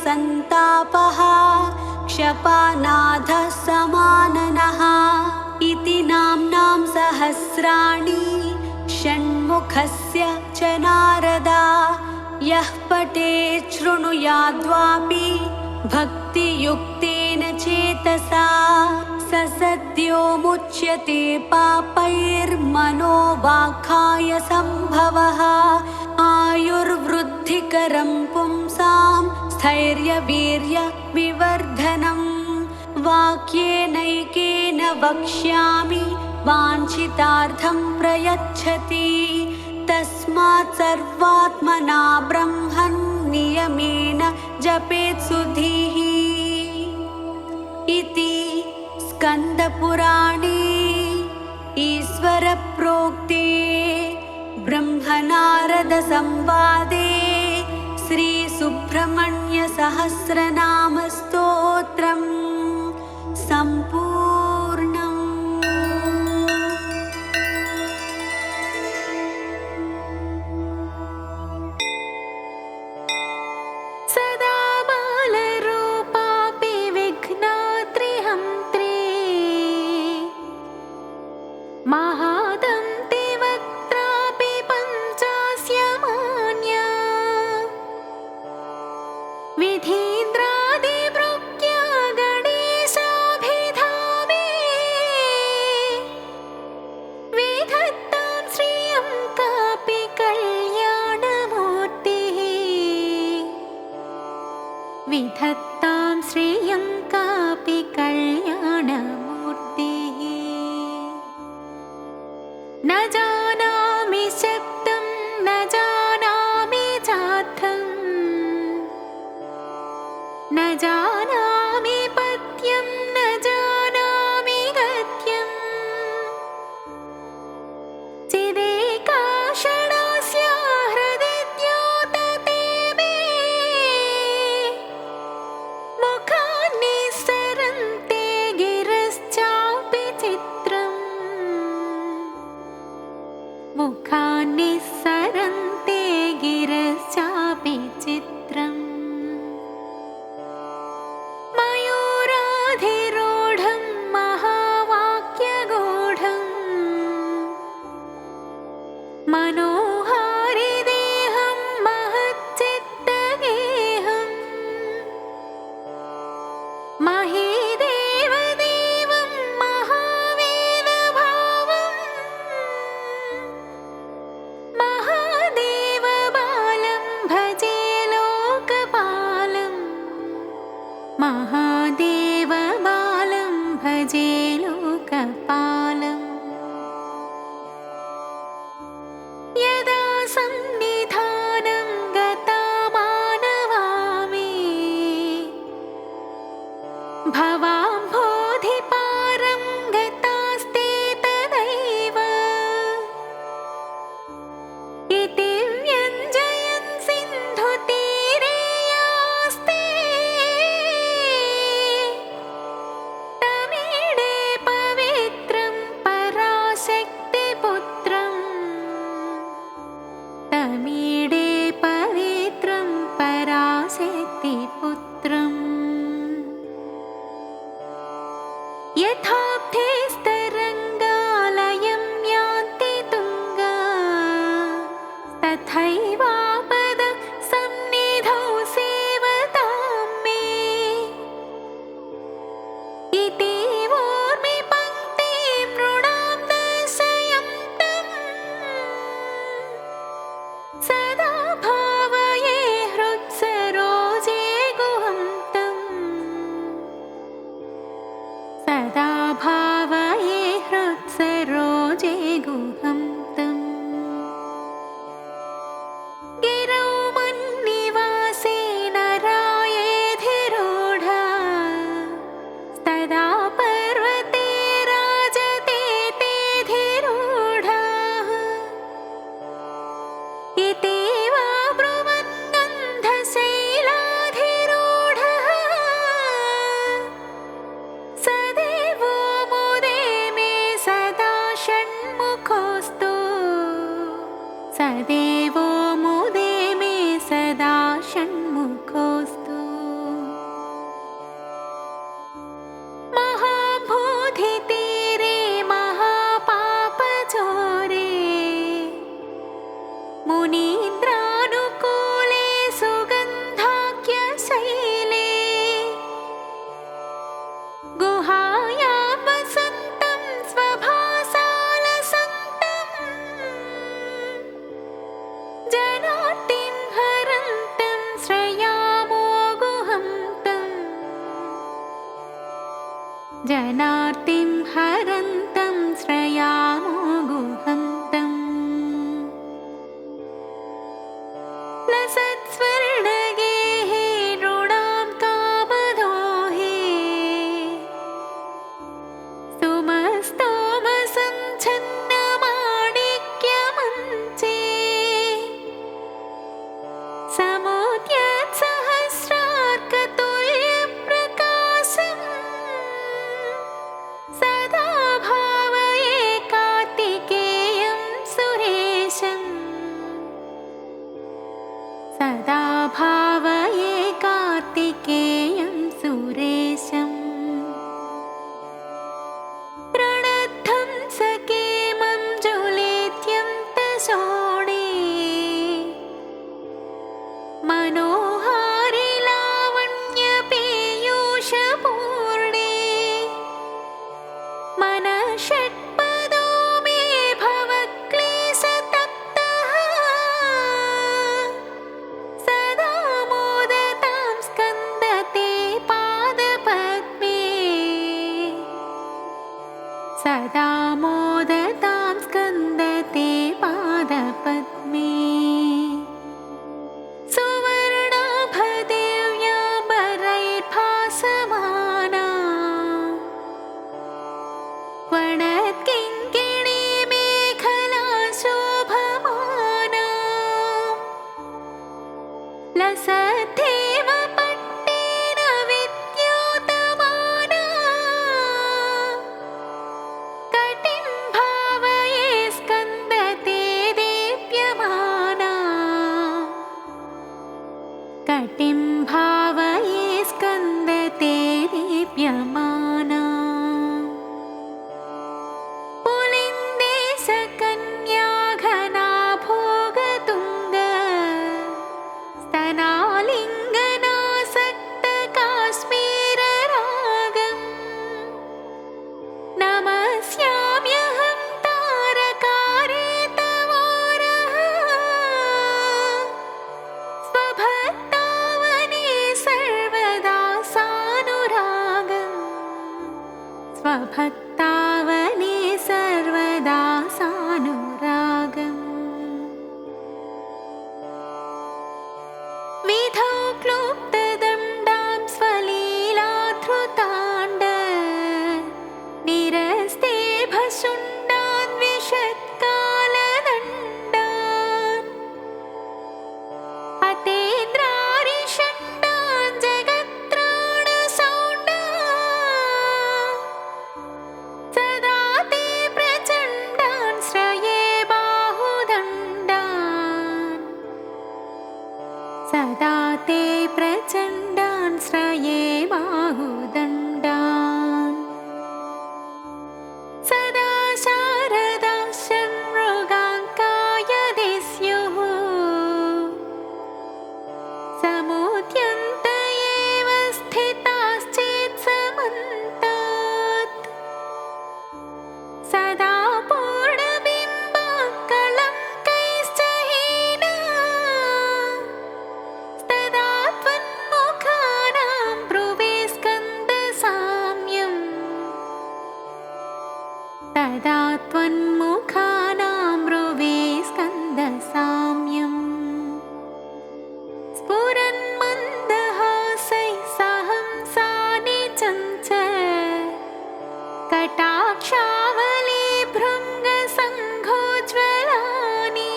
क्षपानाथः समाननः इति नाम्नां सहस्राणि षण्मुखस्य च नारदा यः पठेत् शृणुयाद्वापि भक्तियुक्तेन चेतसा स सद्यो मुच्यते पापैर्मनोवाक्काय सम्भवः आयुर्वृद्धिकरं पुंसां स्थैर्यवीर्यविवर्धनम् वाक्येनैकेन वक्ष्यामि वाञ्छितार्थं प्रयच्छति तस्मात् सर्वात्मना ब्रह्मन् नियमेन तपेत् सुधीः इति स्कन्दपुराणे ईश्वरप्रोक्ते ब्रह्मनारदसंवादे श्रीसुब्रह्मण्यसहस्रनामस्तोत्रम् सम्पूर्णम्। सदा बालरूपापि विघ्नात्रिहन्त्री महादन्ति वक्त्रापि पञ्चास्यमान्या विधीन्द्रादिभृत्या गणेशाभिधामे विधत्तां श्रियं कापि कल्याणमूर्तिः विधत्तां श्रियं कापि कल्याणमूर्तिः। न जानामि शब्दं न जानामि चार्थं न जानामि पद्यं न जानामि गद्यं चिदेका षडास्या हृदि द्योतते मे मुखान्निस्सरन्ते गिरश्चापि चित्रम् मुखान्निस्सरन्ते गिरश्चापि चित्रम्। मयूराधिरूढं महावाक्यगूढं मनोहारिदेहं महच्चित्तगेहं महीदेवदेवं महावेदभावं महादेवबालं भजे लोकपालम् महादेवबालं भजे लोकपालम्। यदा सन्निधानं गता मानवामि भवाम्भोधिपारं गतास्ते तदैव इति व्यञ्जयन् सिन्धुतीरे यास्ते तमीडे पवित्रं पराशक्तिपुत्रम् तमीडे पवित्रं पराशक्तिपुत्रम्। यथाब्धेस्तरङ्गालयं यान्ति तुङ्गा तथैवापद सन्निधौ सेवतां मे इति वोर्मि पङ्क्तिं नृणां दर्शयन्तम् सदा भावये हृत्सरोजे गुहन्तम् सदा भावये हृत्सरोजे गुहन्तम्। गिरौ मन्निवासे नरायेधिरूढा तदा पर्वते राजते तेधिरूढाः इति वा ब्रुवन्गन्धशैलाधिरूढः सदेवो मुदे मे सदा षण्मुखोऽस्तु सदेवो मुदे मे सदा षण्मुखोऽस्तु। महाबोधितीरे महापापचोरे मुनीन्द्रानुकूले सुगन्धाख्यशैले गुहायां वसन्तं स्वभासालसन्तं जनार्तिं हरन्तं श्रयामो गुहन्तम् जनार्तिं हरन्तं श्रयामो गुहन्तम्। लसत्स्वर्णगेहे नृणां समुद्यत्सहस्रार्कतुल्यप्रकाशम् सदा भावये कार्तिकेयं सुरेशम् सदा भावये कार्तिकेयं सुरेशम् प्रणद्धं सकेमं ज्वलेत्यं तशोणे मनोहारि लावण्यपीयूषपूर्णे मनःषट्पदो मे भवक्लेशतप्तः सदा मोदतां स्कन्दते पादपद्मे सदा मोदतां स्कन्दते पादपद्मे सुवर्णाभदेव्याम्बरैर्भासमाना वर्णत्किङ्किणी मेखला शोभमाना लसद्धेव पट्टेन विद्योतमाना कटिं भावये स्कन्दते दीप्यमाना कटिं भावये स्कन्दते दीप्यमाना पुलिन्दे सकन्या घना भोगतुङ्ग स्तनालिङ्गनासक्तकाश्मीररागम् नमस्याम्यहं तारकारे तवोरः स्वभक्तावने सर्वदा सानुरागम् स्वभक्तावने सर्वदा सानुरागम् विधौ क्लुप्तदण्डां स्वलीलाधृताण्ड निरस्ते भशुण्डान् विशत्कालदण्डान् अतेन्द्रारिषण्डान् जगत्त्राणसौण्डान् सदा ते प्रचण्डान् श्रये बाहुदण्डान् सदा ते प्रचण्डान् श्रये बाहुदण्डान् सदा शारदा षण्मृगाङ्कायदे स्युः समुद्यन्त एव स्थिताश्चेत् समन्तात् सदा पूर्णबिम्बकलङ्कैश्च हीना तदा त्वन्मुखानां ब्रुवे स्कन्दसाम्यम् तदा त्वन्मुखानां ब्रुवे स्कन्दसाम्यम् स्फुरन्मन्दहासैः सहंसानि चञ्च कटाक्षावली भृङ्गसङ्घोज्ज्वलानि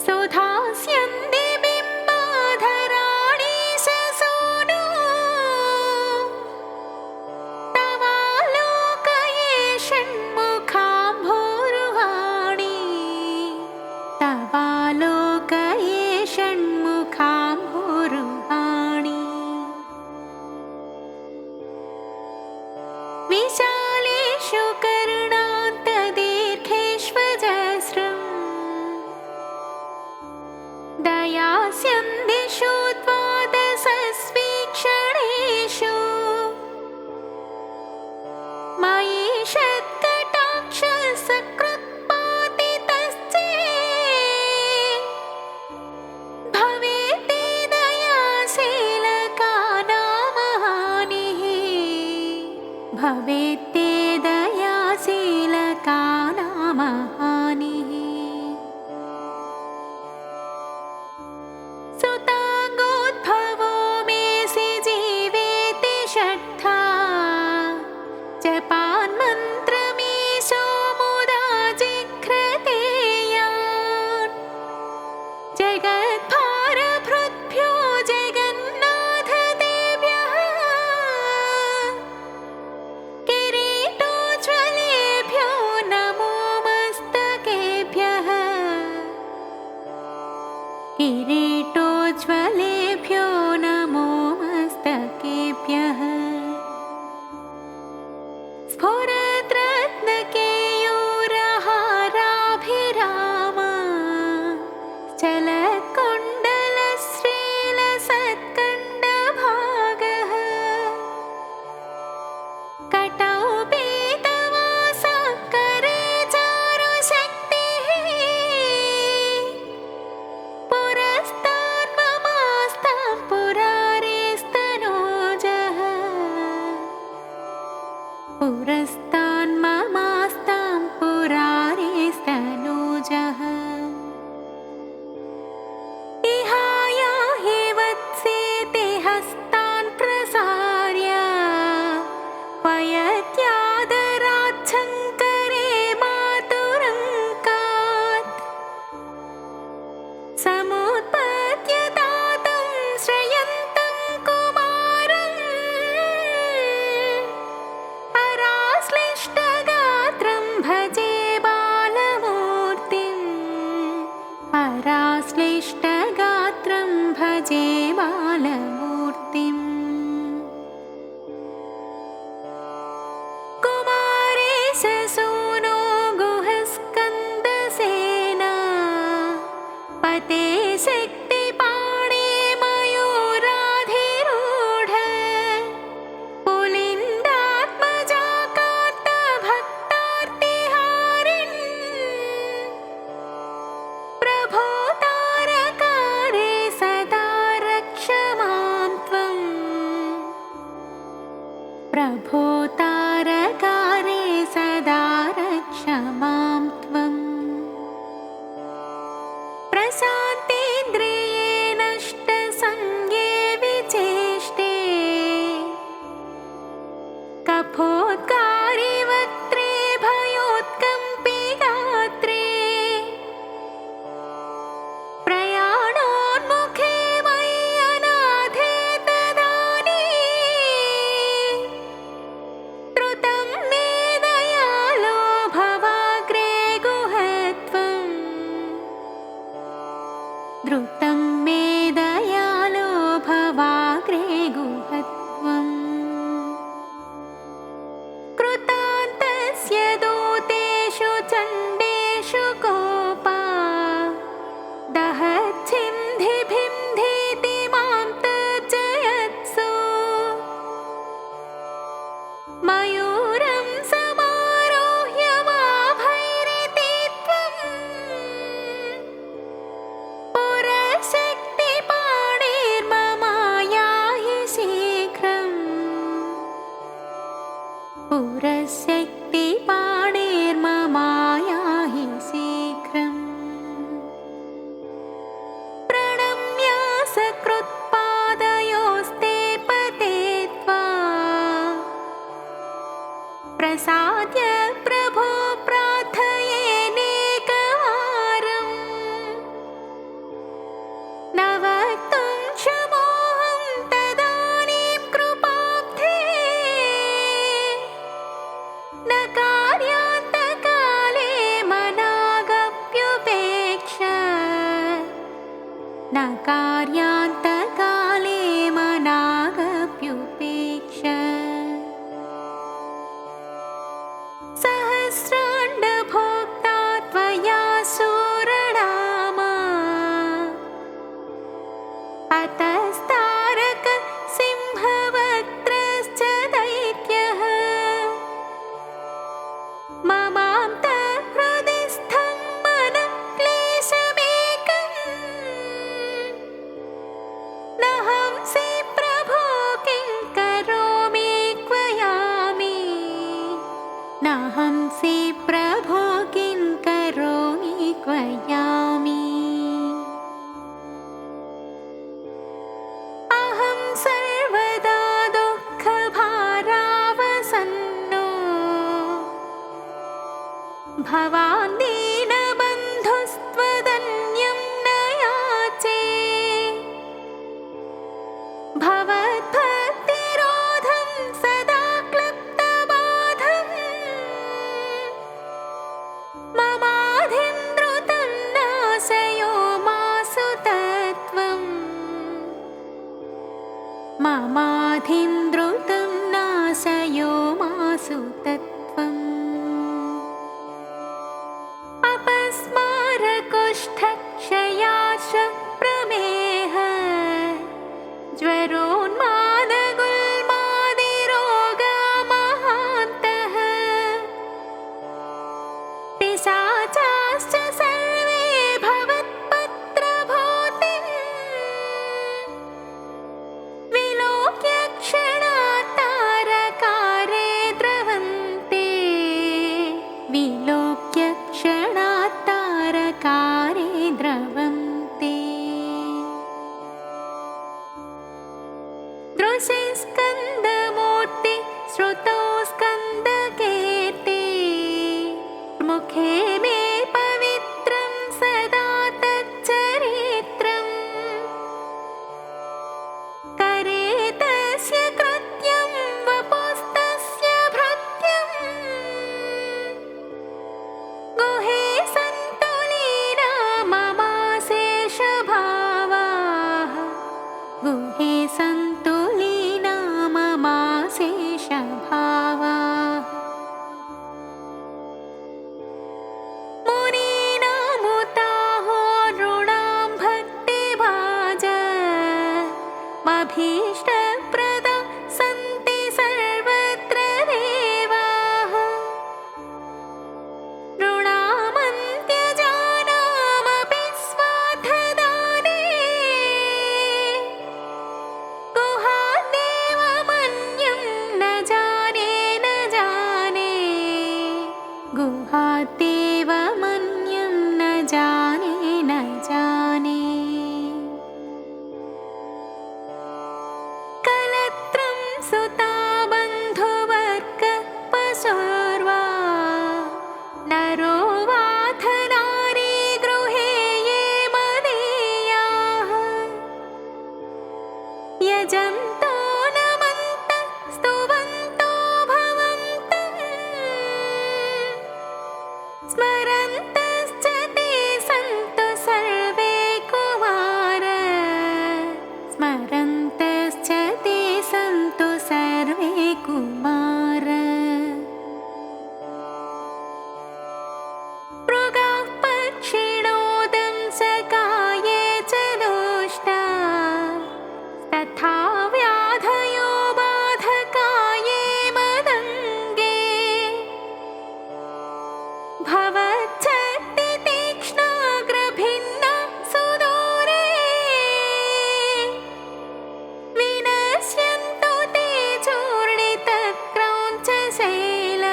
सुधास्यन्ति बिम्बाधराणि शसूनो तवालोकये षण्मुखाम्भोरुहाणि तवालोकये षण्मुखाम्भोरुहाणि विशालेषु कर्णान्तदीर्घेष्वजस्रम् दयास्यन्दिषु द्वादशस्वीक्षणेषु मयि षत्कटाक्षसकृत्पातितश्चेत् भवेत् दयाशीलका नाम हानिः भवेत् दयाशीलका नाम हानिः सुताङ्गोद्भवो मेऽसि जीवेति षट्था जपान्मन्त्रमीशो मुदा जिघ्रते यान् जगद्भारभृद्भ्यो जगन्नाथदेव्यः किरीटोज्ज्वलेभ्यो नमो मस्तकेभ्यः किरीटोज्ज्वलेभ्यो नमो मस्तकेभ्यः स्फुरद्रत्नकेयूरहाराभिराम चलत्कुण्डलश्रीलसत्कण्डभागः कटौ पीतवासा करे चारुशक्तिः पुरस्तान्ममास्तां पुरारेस्तनोजः पुरस्तान्ममास्तां पुरारेस्तनोजः इहाया हि वत्सेते हस्तान् प्रसार्य वयत्यादराच्छङ्करे मातुरङ्कात् समुत्पद्य दातं श्रयन्तं कुमारम् अराश्लिष्टगात्रं भजे बालमूर्तिम् अराश्लिष्टगात्रं भजे बालमूर्तिम् कुमारेश सूनो गुहस्कन्दसेना पते शक्तिपाणे मयूराधिरूढ पुलिन्दात्मजा कान्तभक्तार्तिहारिन् प्रभो तारकारे सदा रक्ष मां त्वम् प्रभो तारकारे सदा रक्ष मां त्वम् प्रशान्तेन्द्रिये नष्टसंज्ञे विचेष्टे कफोद्गारि वक्त्रे भयोत्कम्पि गात्रे प्रयाणोन्मुखे मय्यनाथे तदानीं द्रुतं मे दयालो भवाग्रे गुहत्वम् द्रुतं मे दयालो भवाग्रे गुहत्वम् कृतान्तस्य दूतेषु चण्डेषु कोपा दहच्छिन्धिभिन्धीति मां तर्जयत्सु मयूरं समारोह्य माभैरिति त्वम् पुरशक्तिपाणिर्ममायाहि शीघ्रम् पुरशक्तिपाणिर्ममायाहि शीघ्रम् प्रणम्य सकृत्पादयोस्ते पते त्वां प्रसाद्य प्रभो प्रार्थयेनेकवारम् न वक्तुं क्षमोऽहं तदानीं कृपाब्धे न कार्यान्तकाले मनागप्युपेक्ष न कार्यान्तकाले मनागप्युपेक्ष सहस्राण्डभोक्ता त्वया शूरनामा अतस्तारक सिंहवक्त्रश्च दैत्यः ममान्तःहृदिस्थं मनः क्लेशमेकम् न हंसि प्रभो किं करोमि क्वयामि न हंसि प्रभो किं करोमि क्वयामि अहं सर्वदा दुःखभारावसन्नो भवान् दीनबन्धुस्त्वदन्यं न याति ममाधिं द्रुतं नाशयो मासु तत्त्वम् अपस्मारकुष्ठक्षयाश्च प्रमेह ज्वरोन्मादगुल्मादिरोगा महान्तः पिशाचाश्च सर्वे भवत्पत्रभूतिम् विलोक्य क्षणात् तारकारे द्रवन्ते विलोक्य क्षणात् तारकारे द्रवन्ते दृशे स्कन्दमूर्ति श्रुतौ स्कन्दकीर्ति मुखे मे पवित्रं सदा तच्चरित्रम् करे तस्य कृत्यं वपुस्तस्य भृत्यम् गुहे सन्तुलीना ममाशेषभावाः गुहे सन्तुलीना ममाशेषभावाः मुनीनामुताहो नृणां भक्तिभाजमभीष्टप्रदा सन्ति सर्वत्र देवाः नृणामन्त्यजानामपि स्वार्थदाने गुहादेवमन्यं न जाने न जाने गुहादेवमन्यं न जाने न जाने कलत्रं सुता बन्धुवर्ग पशुर्वा नरो वाथ नारी गृहे ये मदीयाः यजन्तो नमन्तः स्तुवन्तो भवन्तः स्मरन्तश्च ते सन्तु सर्वे कुमार स्मरन्तश्च ते सन्तु सर्वे कुमार मृगाः पक्षिणोदं सकाये च दुष्टा तथा व्याधयो बाधकाये मदङ्गे भवच्छक्ति तीक्ष्णाग्रभिन्ना सुदूरे विनश्यन्तु ते चूर्णितक्रौञ्चशैल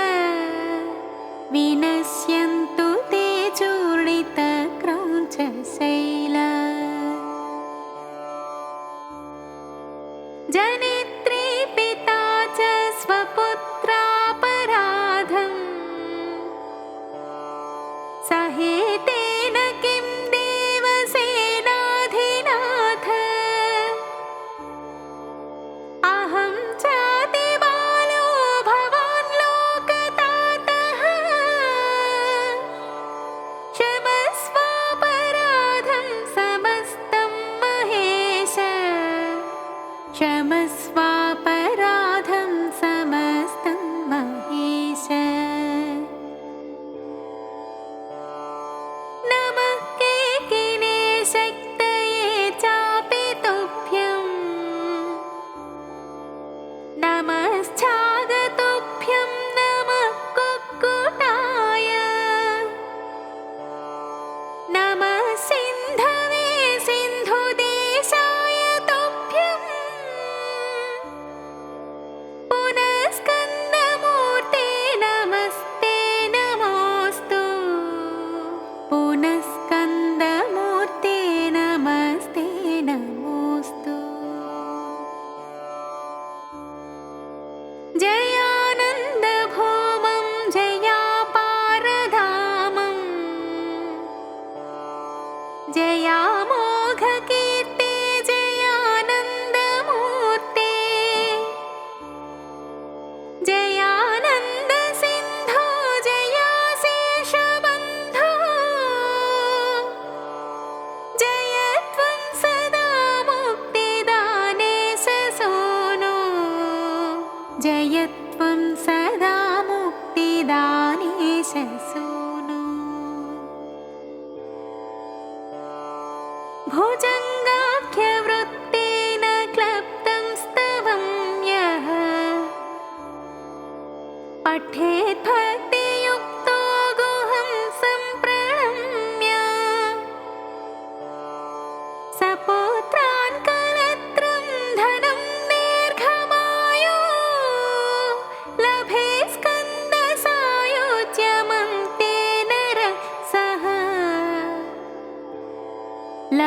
विनश्यन्तु ते चूर्णितक्रौञ्चशैल जनित्री पिता च स्वपुत्रापराधम् सहेतेन किं देवसेनाधिनाथ अहं चातिबालो भवान् लोकतातः क्षमस्वापराधं समस्तं महेश क्षमस्व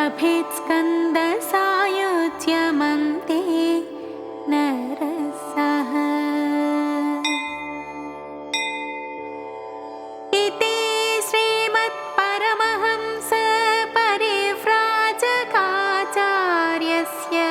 लभेत्स्कन्दसायुज्यमन्ते नरसः। इति श्रीमत्परमहंस परिव्राजकाचार्यस्य